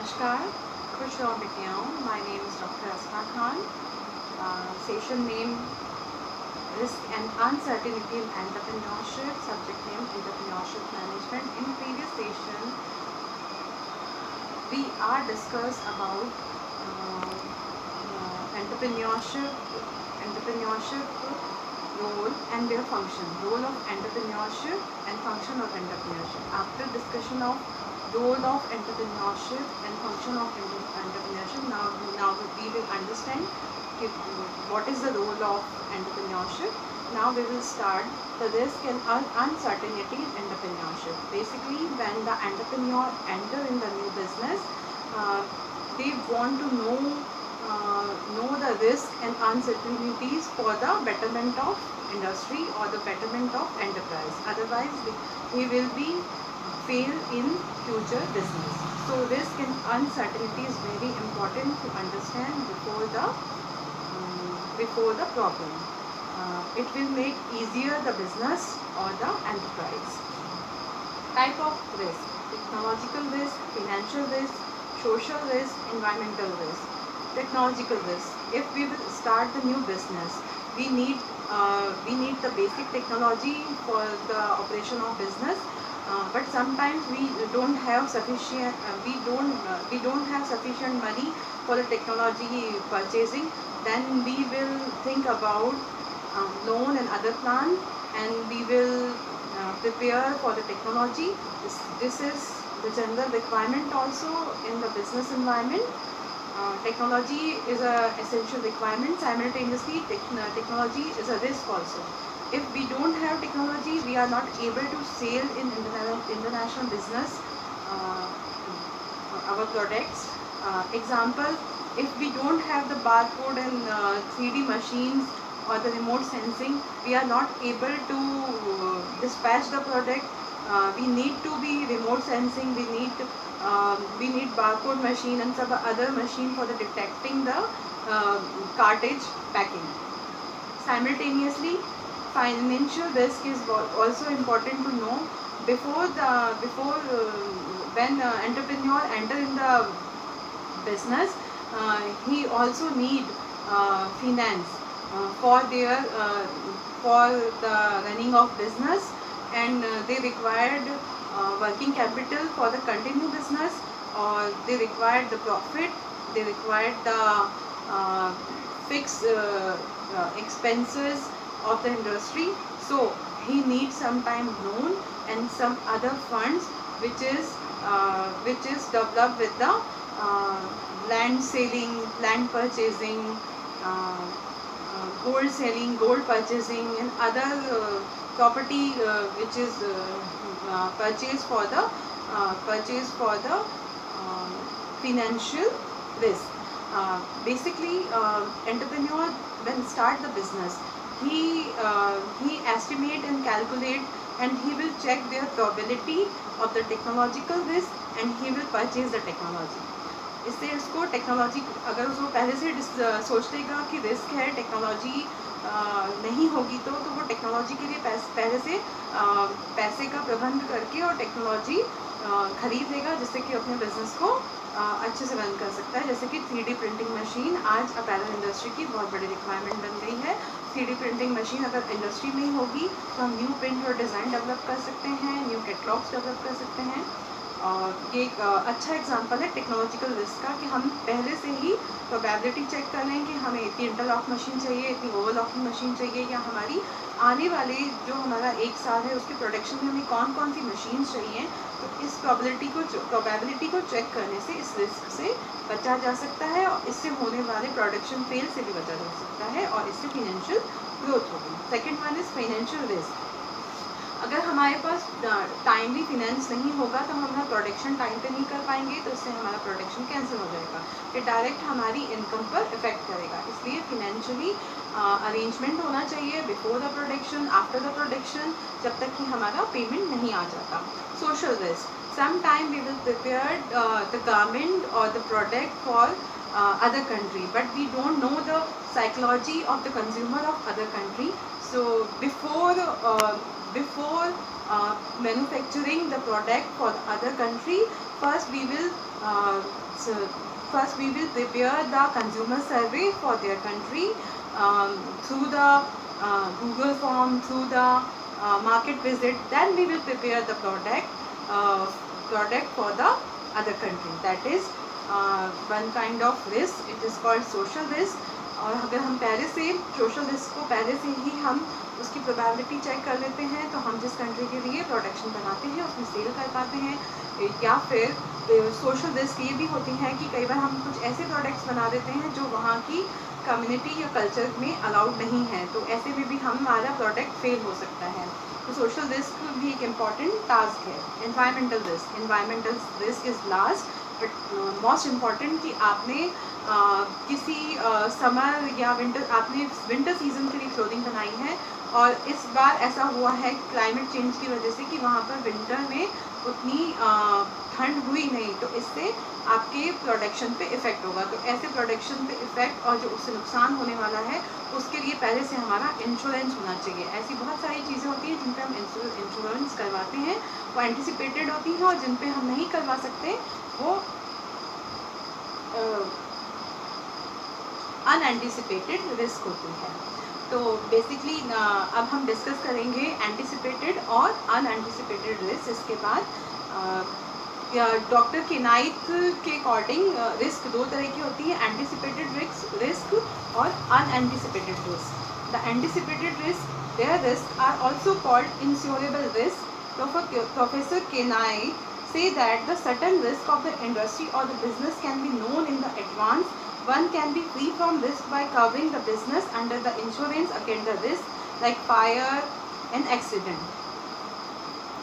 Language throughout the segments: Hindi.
Namaskar, Khush Raho Bitiyao. My name is Dr. Asma Khan. Session name Risk and Uncertainty in Entrepreneurship. Subject name Entrepreneurship Management. In previous session, we are discussed about entrepreneurship role and their function. Role of entrepreneurship and function of entrepreneurship. After discussion of role of entrepreneurship and function of entrepreneurship, now we will understand what is the role of entrepreneurship. Now we will start the risk and uncertainty in entrepreneurship. Basically, when the entrepreneur enter in the new business, they want to know the risk and uncertainties for the betterment of industry or the betterment of enterprise. Otherwise, he will be fail in future business. So risk and uncertainty is very important to understand before the problem. It will make easier the business or the enterprise. Type of risk: technological risk, financial risk, social risk, environmental risk. Technological risk: if we will start the new business, we need the basic technology for the operation of business. But sometimes we don't have sufficient money for the technology purchasing. Then we will think about loan and other plan, and we will prepare for the technology. This is the general requirement also in the business environment. Technology is a essential requirement. Simultaneously, technology is a risk also. If we don't have technology, we are not able to sell in international business our products. Example, if we don't have the barcode and 3D machines or the remote sensing, we are not able to dispatch the product. We need to be remote sensing. We need barcode machine and some other machine for the detecting the cartridge packing. Simultaneously, financial risk is also important to know. When entrepreneur enter in the business, he also need finance for the running of business, and they required working capital for the continue business, or they required the profit, they required the fixed expenses of the industry. So he needs sometime loan and some other funds, which is developed with the land selling, land purchasing, gold selling, gold purchasing, and other property which is purchased for the financial risk. Basically, entrepreneur when start the business, he estimate and calculate, and he will check their probability of the technological risk, and he will purchase the technology. इससे उसको टेक्नोलॉजी, अगर उसको पहले से सोच लेगा कि रिस्क है, टेक्नोलॉजी नहीं होगी तो वो टेक्नोलॉजी के लिए पहले से पैसे का प्रबंध करके और टेक्नोलॉजी खरीद लेगा, जिससे कि अपने बिजनेस को अच्छे से रन कर सकता है. जैसे कि 3D प्रिंटिंग मशीन आज अपैरल इंडस्ट्री की बहुत बड़ी रिक्वायरमेंट बन गई है. 3D प्रिंटिंग मशीन अगर इंडस्ट्री में ही होगी तो हम न्यू प्रिंट और डिज़ाइन डेवलप कर सकते हैं, न्यू कैटलॉग्स डेवलप कर सकते हैं. और ये एक अच्छा एग्जांपल है टेक्नोलॉजिकल रिस्क का, कि हम पहले से ही प्रोबेबिलिटी चेक कर लें कि हमें इतनी इंटरलॉक मशीन चाहिए, इतनी ओवरलॉकिंग मशीन चाहिए, या हमारी आने वाले जो हमारा 1 साल है उसके प्रोडक्शन में हमें कौन कौन सी मशीन चाहिए. तो इस प्रोबेबिलिटी को चेक करने से इस रिस्क से बचा जा सकता है, और इससे होने वाले प्रोडक्शन फेल से भी बचा जा सकता है, और इससे फिनेंशियल ग्रोथ होगी. Second one is financial risk. अगर हमारे पास टाइमली फिनेंस नहीं होगा तो हम हमारा प्रोडक्शन टाइम पे नहीं कर पाएंगे, तो इससे हमारा प्रोडक्शन कैंसिल हो जाएगा. ये डायरेक्ट हमारी इनकम पर इफेक्ट करेगा. इसलिए फिनेंशियली अरेंजमेंट होना चाहिए before the production, after the production, जब तक कि हमारा पेमेंट नहीं आ जाता. Social risk: sometime we will prepare the garment or the product for other country, but we don't know the psychology of the consumer of other country. So before manufacturing the product for the other country, First we will first we will prepare the consumer survey for their country through the Google form, through the market visit. Then we will prepare the product for the other country. That is one kind of risk. It is called social risk. और अगर हम पहले से सोशल रिस्क को पहले से ही हम उसकी प्रोबेबिलिटी चेक कर लेते हैं तो हम जिस कंट्री के लिए प्रोडक्शन बनाते हैं उसमें सेल कर पाते हैं. या फिर सोशल रिस्क ये भी होती है कि कई बार हम कुछ ऐसे प्रोडक्ट्स बना देते हैं जो वहाँ की कम्युनिटी या कल्चर में अलाउड नहीं है, तो ऐसे में भी हमारा प्रोडक्ट फेल हो सकता है. तो सोशल रिस्क भी एक इम्पॉर्टेंट टास्क है. Environmental risk is last but most important कि आपने किसी समर या विंटर सीजन के लिए क्लोथिंग बनाई है और इस बार ऐसा हुआ है क्लाइमेट चेंज की वजह से कि वहाँ पर विंटर में उतनी ठंड हुई नहीं, तो इससे आपके प्रोडक्शन पे इफ़ेक्ट होगा. तो ऐसे प्रोडक्शन पे इफ़ेक्ट और जो उससे नुकसान होने वाला है उसके लिए पहले से हमारा इंश्योरेंस होना चाहिए. ऐसी बहुत सारी चीज़ें होती हैं जिन पे हम इंश्योरेंस करवाते हैं, वो एंटिसिपेटेड होती हैं, और जिन पे हम नहीं करवा सकते वो अनएंटिसिपेटेड रिस्क होती है. तो बेसिकली अब हम डिस्कस करेंगे एंटिसिपेटेड और अनएंटिसिपेटेड रिस्क. इसके बाद डॉक्टर किनाइत के अकॉर्डिंग रिस्क दो तरह की होती है, एंटिसिपेटेड रिस्क और unanticipated risk. The anticipated risk, there risk are also called insurable risk. Professor Knight say that the certain risk of the industry or the business can be known in the advance. One can be free from risk by covering the business under the insurance against the risk like fire and accident.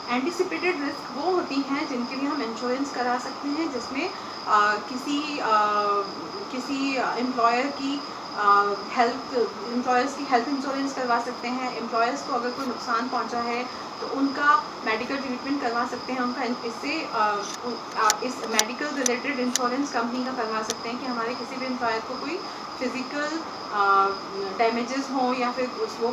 Anticipated risk वो होती हैं जिनके लिए हम इंश्योरेंस करा सकते हैं, जिसमें किसी एम्प्लॉयर्स की हेल्थ इंश्योरेंस करवा सकते हैं. एम्प्लॉयर्स को अगर कोई नुकसान पहुंचा है तो उनका मेडिकल ट्रीटमेंट करवा सकते हैं. उनका इस मेडिकल रिलेटेड इंश्योरेंस कंपनी का करवा सकते हैं कि हमारे किसी भी एम्प्लॉयर को कोई फिज़िकल डैमेजेस हो या फिर वो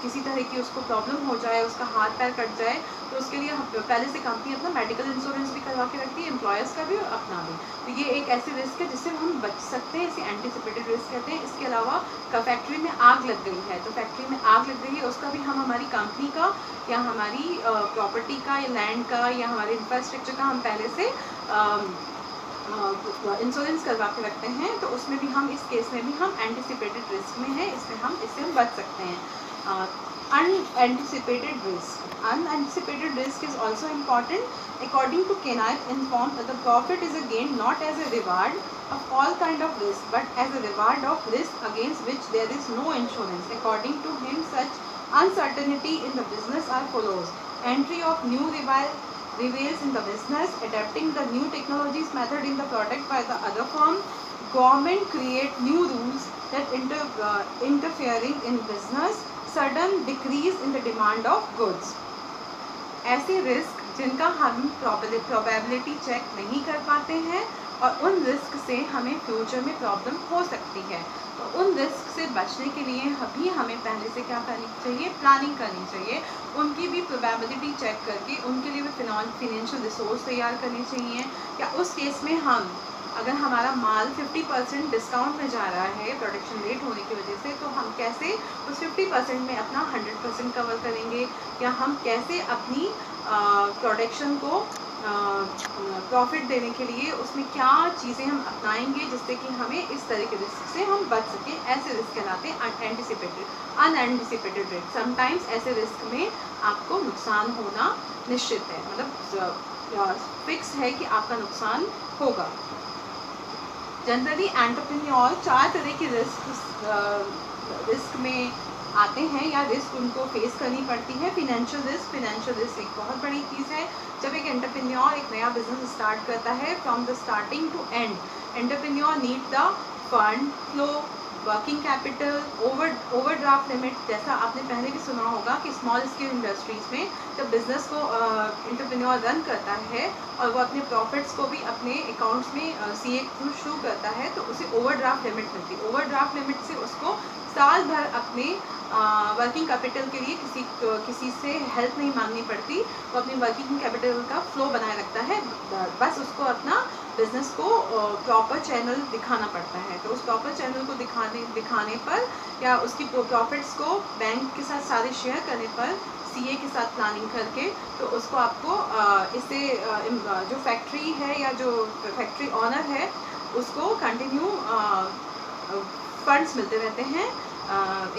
किसी तरह की उसको प्रॉब्लम हो जाए, उसका हाथ पैर कट जाए, तो उसके लिए पहले से कंपनी अपना मेडिकल इंश्योरेंस भी करवा के रखती है, एम्प्लॉयर्स का भी और अपना भी. तो ये एक ऐसी रिस्क है जिससे हम बच सकते हैं, इसे एंटिसिपेटेड रिस्क कहते हैं. इसके अलावा फैक्ट्री में आग लग गई है, तो फैक्ट्री में आग लग गई है उसका भी हम हमारी कंपनी का या हमारी प्रॉपर्टी का या लैंड का या हमारे इंफ्रास्ट्रक्चर का हम पहले से इंश्योरेंस करवा के रखते हैं. तो उसमें भी हम इस केस में भी हम एंटिसिपेटेड रिस्क में हैं, इससे हम बच सकते हैं. Unanticipated risk is also important. According to Kenite informed that the profit is a gain not as a reward of all kind of risk but as a reward of risk against which there is no insurance. According to him, such uncertainty in the business are follows: entry of new rivals in the business, adapting the new technologies method in the product by the other firm, government create new rules that interfering in business, sudden decrease in the demand of goods. ऐसे रिस्क जिनका हम प्रोबेबिलिटी चेक नहीं कर पाते हैं और उन रिस्क से हमें फ्यूचर में प्रॉब्लम हो सकती है. तो उन रिस्क से बचने के लिए अभी हमें पहले से क्या करनी चाहिए, प्लानिंग करनी चाहिए. उनकी भी प्रोबेबिलिटी चेक करके उनके लिए भी फाइनेंशियल रिसोर्स तैयार करनी चाहिए. या उस केस में हम अगर हमारा माल 50% डिस्काउंट में जा रहा है प्रोडक्शन लेट होने की वजह से, तो हम कैसे उस 50% में अपना 100% कवर करेंगे, या हम कैसे अपनी प्रोडक्शन को प्रॉफिट देने के लिए उसमें क्या चीज़ें हम अपनाएंगे जिससे कि हमें इस तरह के रिस्क से हम बच सकें. ऐसे रिस्क कहलाते हैं अनएंटिसिपेटेड रिस्क. समटाइम्स ऐसे रिस्क में आपको नुकसान होना निश्चित है, मतलब फिक्स है कि आपका नुकसान होगा. जनरली एंटरप्रेन्योर 4 तरह के रिस्क में आते हैं या रिस्क उनको फेस करनी पड़ती है. फिनेंशियल रिस्क एक बहुत बड़ी चीज़ है. जब एक एंटरप्रेन्योर एक नया बिजनेस स्टार्ट करता है, from the starting to end entrepreneur need the fund flow, working capital, overdraft limit. जैसा आपने पहले भी सुना होगा कि स्मॉल स्केल इंडस्ट्रीज़ में जब बिज़नेस को एंटरप्रेन्योर रन करता है और वो अपने प्रॉफिट्स को भी अपने अकाउंट्स में सीए थ्रू शुरू करता है, तो उसे ओवरड्राफ्ट लिमिट मिलती है. ओवरड्राफ्ट लिमिट से उसको साल भर अपने वर्किंग कैपिटल के लिए किसी से हेल्प नहीं मांगनी पड़ती, वो अपनी वर्किंग कैपिटल का फ्लो बनाए रखता है, बस उसको अपना बिजनेस को प्रॉपर चैनल दिखाना पड़ता है। तो उस प्रॉपर चैनल को दिखाने पर या उसकी प्रॉफिट्स को बैंक के साथ सारे शेयर करने पर, सीए के साथ प्लानिंग करके, तो उसको आपको इससे जो फैक्ट्री है या जो फैक्ट्री ऑनर है उसको कंटिन्यू फंड्स मिलते रहते हैं,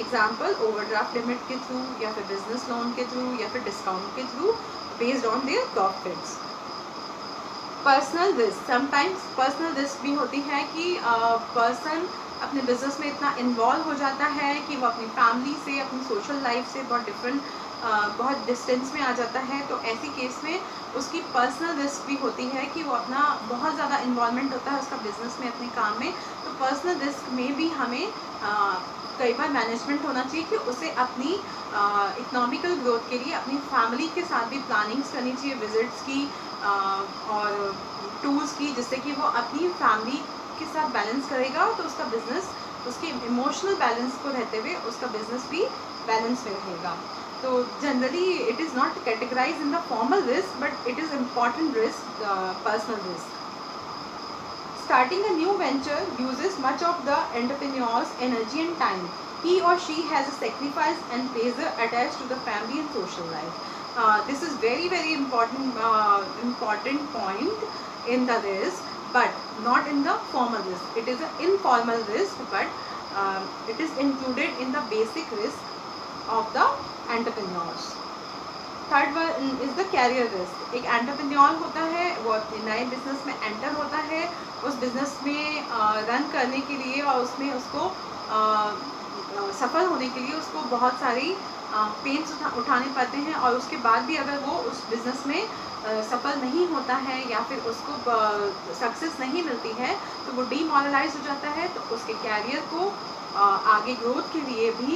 एग्जाम्पल ओवरड्राफ्ट लिमिट के थ्रू या फिर बिजनेस लोन के थ्रू या फिर डिस्काउंट के through based on their profits. Personal risk, sometimes personal risk भी होती है कि पर्सन अपने बिजनेस में इतना इन्वॉल्व हो जाता है कि वो अपनी फैमिली से, अपनी सोशल लाइफ से बहुत डिफरेंट, बहुत डिस्टेंस में आ जाता है। तो ऐसी केस में उसकी पर्सनल रिस्क भी होती है कि वो अपना बहुत ज़्यादा इन्वॉल्वमेंट होता है उसका बिजनेस में, अपने काम में। तो पर्सनल रिस्क में भी हमें कई बार मैनेजमेंट होना चाहिए कि उसे अपनी इकोनॉमिकल ग्रोथ के लिए अपनी फैमिली के साथ भी प्लानिंग्स करनी चाहिए, विजिट्स की और टूर्स की, जिससे कि वो अपनी फैमिली के साथ बैलेंस करेगा तो उसका बिजनेस, उसके इमोशनल बैलेंस को रहते हुए उसका बिजनेस भी बैलेंस में रहेगा। तो generally it is not categorize in the formal risk but it is important risk, personal risk. Starting a new venture uses much of the entrepreneur's energy and time. He or she has a sacrifice and pressure attached to the family and social life. This is very important point in the risk, but not in the formal risk. It is an informal risk, but it is included in the basic risk of the entrepreneurs. Third one is the career risk. एक एंटरप्रेन्योर होता है, वो अपने नए बिजनेस में एंटर होता है, उस बिजनेस में रन करने के लिए और उसमें उसको सफल होने के लिए उसको बहुत सारी पेन्स उठाने पड़ते हैं, और उसके बाद भी अगर वो उस बिज़नेस में सफल नहीं होता है या फिर उसको सक्सेस नहीं मिलती है तो वो डीमोरलाइज हो जाता है। तो उसके कैरियर को आगे ग्रोथ के लिए भी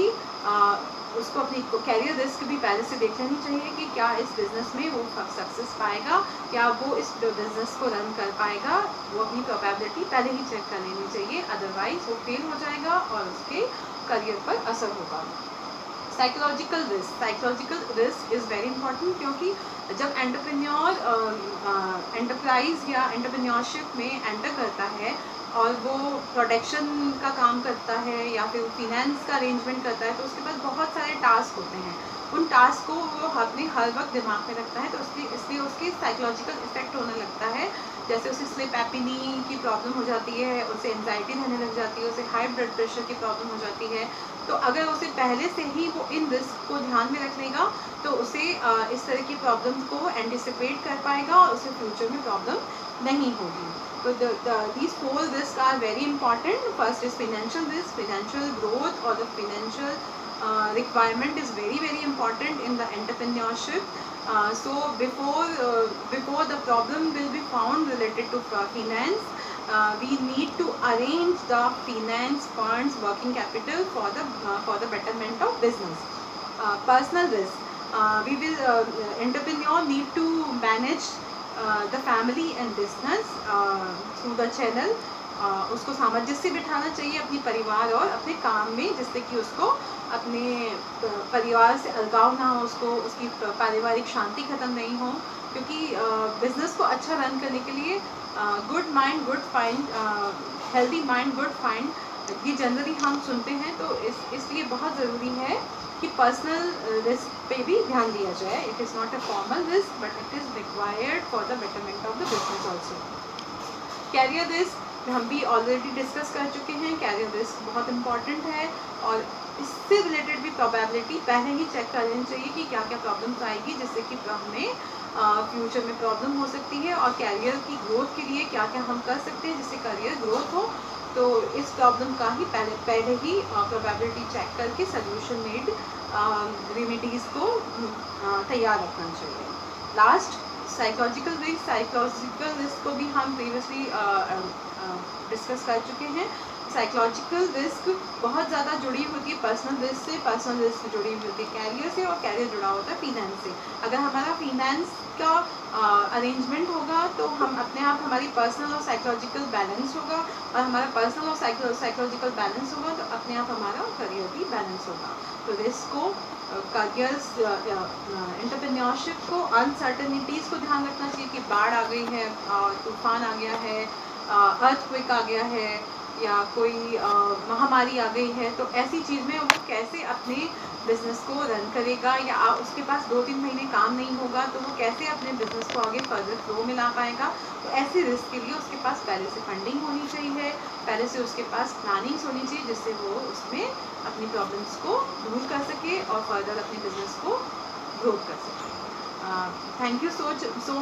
उसको अपनी कैरियर रिस्क भी पहले से देख लेनी चाहिए कि क्या इस बिज़नेस में वो सक्सेस पाएगा, क्या वो इस बिज़नेस को रन कर पाएगा। वो अपनी प्रोबेबिलिटी पहले ही चेक कर लेनी चाहिए, अदरवाइज वो फेल हो जाएगा और उसके करियर पर असर होगा। Psychological risk is very important, क्योंकि जब एंटरप्रेन्योर एंटरप्राइज या एंटरप्रेन्योरशिप में एंटर करता है और वो प्रोडक्शन का काम करता है या फिर फिनेंस का अरेंजमेंट करता है, तो उसके पास बहुत सारे टास्क होते हैं। उन टास्क को वो अपने हर वक्त दिमाग में रखता है, तो इसलिए उसके साइकोलॉजिकल इफेक्ट होने लगता है। जैसे उसे स्लिप एपिनी की प्रॉब्लम हो जाती है, उसे एंजाइटी रहने लग जाती है, उसे हाई ब्लड प्रेशर की प्रॉब्लम हो जाती है। तो अगर उसे पहले से ही वो इन रिस्क को ध्यान में रख लेगा तो उसे इस तरह की प्रॉब्लम्स को एंटिसिपेट कर पाएगा और उसे फ्यूचर में प्रॉब्लम नहीं होगी। So these four risks are very important. First is financial risk. Financial growth or the financial requirement is very important in the entrepreneurship. So before the problem will be found related to finance, we need to arrange the finance funds, working capital for the betterment of business. Personal risk. We will entrepreneur need to manage the family and business through the channel. उसको सामंजस्य बिठाना चाहिए अपनी परिवार और अपने काम में, जिससे कि उसको अपने परिवार से अलगाव ना हो, उसको उसकी पारिवारिक शांति खत्म नहीं हो। क्योंकि बिजनेस को अच्छा रन करने के लिए good mind good find, healthy mind good find, ये जनरली हम सुनते हैं। तो इसलिए बहुत ज़रूरी है कि पर्सनल रिस्क पे भी ध्यान दिया जाए। It is not a formal risk but it is required for the betterment of the business also. Career risk हम भी ऑलरेडी डिस्कस कर चुके हैं। कैरियर रिस्क बहुत इंपॉर्टेंट है और इससे रिलेटेड भी प्रोबेबिलिटी पहले ही चेक कर लेनी चाहिए कि क्या क्या प्रॉब्लम्स आएगी, जिससे कि हमें फ्यूचर में प्रॉब्लम हो सकती है, और कैरियर की ग्रोथ के लिए क्या क्या हम कर सकते हैं जिससे करियर ग्रोथ हो। तो इस प्रॉब्लम का ही पहले ही प्रोबेबिलिटी चेक करके सोल्यूशन मेड रेमेडीज़ को तैयार रखना चाहिए। Last psychological risk. Psychological risk को भी हम प्रीवियसली डिस्कस कर चुके हैं। साइकोलॉजिकल रिस्क बहुत ज़्यादा जुड़ी होती है पर्सनल रिस्क से, पर्सनल रिस्क जुड़ी होती है कैरियर से, और कैरियर जुड़ा होता है फिनेंस से। अगर हमारा फिनेंस का अरेंजमेंट होगा तो हम अपने आप, हमारी पर्सनल और साइकोलॉजिकल बैलेंस होगा, और हमारा पर्सनल और साइकोलॉजिकल बैलेंस होगा तो अपने आप हमारा करियर भी बैलेंस होगा। तो रिस्क को, करियर्स, एंटरप्रेन्योरशिप को, अनसर्टनिटीज़ को ध्यान रखना चाहिए कि बाढ़ आ गई है, तूफान आ गया है, अर्थक्वेक आ गया है, या कोई महामारी आ गई है, तो ऐसी चीज़ में वो कैसे अपने बिजनेस को रन करेगा, या उसके पास 2-3 महीने काम नहीं होगा तो वो कैसे अपने बिजनेस को आगे फर्दर फ्लो में ला पाएगा। तो ऐसे रिस्क के लिए उसके पास पहले से फंडिंग होनी चाहिए, पहले से उसके पास प्लानिंग्स होनी चाहिए, जिससे वो उसमें अपनी प्रॉब्लम्स को दूर कर सके और फर्दर अपने बिजनेस को ग्रो कर सके। Thank you so